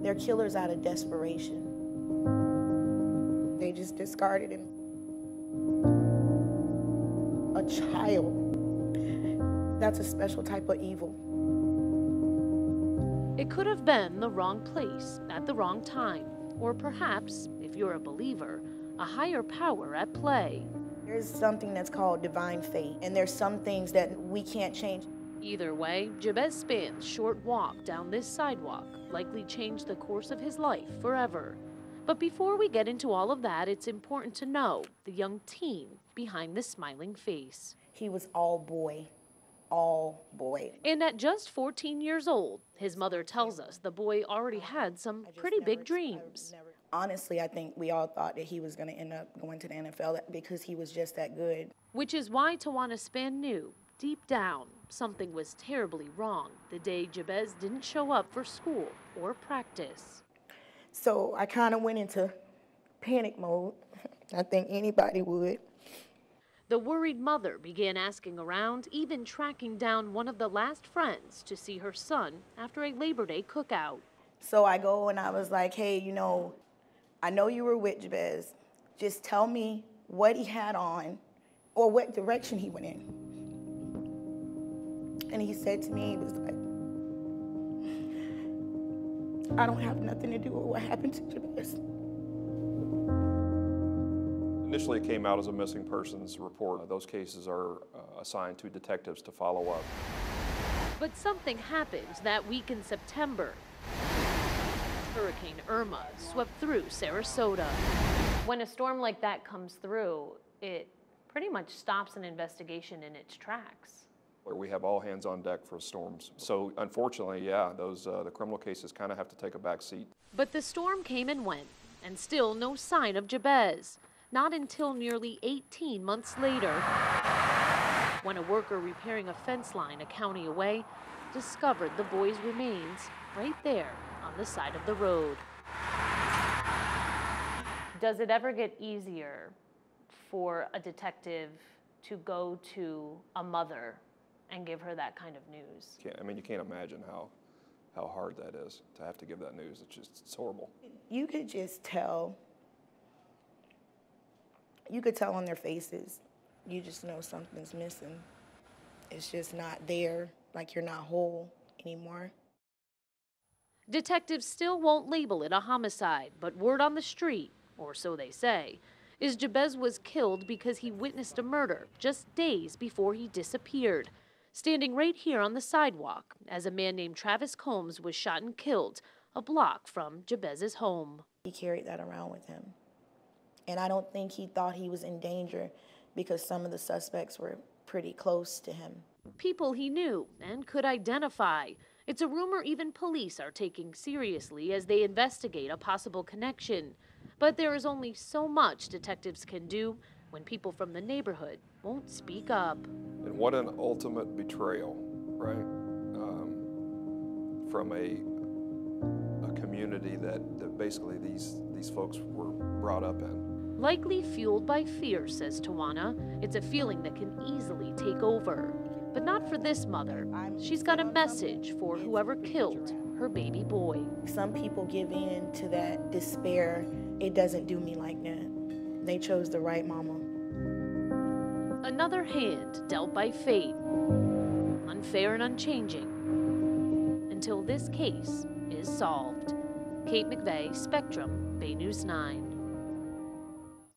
They're killers out of desperation. They just discarded him. A child. That's a special type of evil. It could have been the wrong place at the wrong time, or perhaps, if you're a believer, a higher power at play. There's something that's called divine fate, and there's some things that we can't change. Either way, Jabez Spann's short walk down this sidewalk likely changed the course of his life forever. But before we get into all of that, it's important to know the young teen behind the smiling face. He was all boy. All boy. And at just 14 years old, his mother tells us the boy already had some pretty big dreams. Honestly, I think we all thought that he was going to end up going to the NFL because he was just that good. Which is why Tawana Spann knew, deep down, something was terribly wrong the day Jabez didn't show up for school or practice. So I kind of went into panic mode. I think anybody would. The worried mother began asking around, even tracking down one of the last friends to see her son after a Labor Day cookout. So I go and I was like, hey, you know, I know you were with Jabez. Just tell me what he had on or what direction he went in. And he said to me, he was like, I don't have nothing to do with what happened to Jabez. Initially, it came out as a missing persons report. Those cases are assigned to detectives to follow up. But something happened that week in September. Hurricane Irma swept through Sarasota. When a storm like that comes through, it pretty much stops an investigation in its tracks. Where we have all hands on deck for storms. So unfortunately, yeah, those the criminal cases kind of have to take a back seat. But the storm came and went, and still no sign of Jabez. Not until nearly 18 months later, when a worker repairing a fence line a county away discovered the boy's remains right there on the side of the road. Does it ever get easier for a detective to go to a mother and give her that kind of news? You can't imagine how hard that is to have to give that news. It's horrible. You could just tell. You could tell on their faces. You just know something's missing. It's just not there, like you're not whole anymore. Detectives still won't label it a homicide, but word on the street, or so they say, is Jabez was killed because he witnessed a murder just days before he disappeared, standing right here on the sidewalk as a man named Travis Combs was shot and killed a block from Jabez's home. He carried that around with him. And I don't think he thought he was in danger because some of the suspects were pretty close to him. People he knew and could identify. It's a rumor even police are taking seriously as they investigate a possible connection. But there is only so much detectives can do when people from the neighborhood won't speak up. And what an ultimate betrayal, right? From a community that basically these folks were brought up in. Likely fueled by fear, says Tawana. It's a feeling that can easily take over. But not for this mother. She's got a message for whoever killed her baby boy. Some people give in to that despair. It doesn't do me like that. They chose the right mama. Another hand dealt by fate. Unfair and unchanging. Until this case is solved. Kate McVeigh, Spectrum, Bay News 9.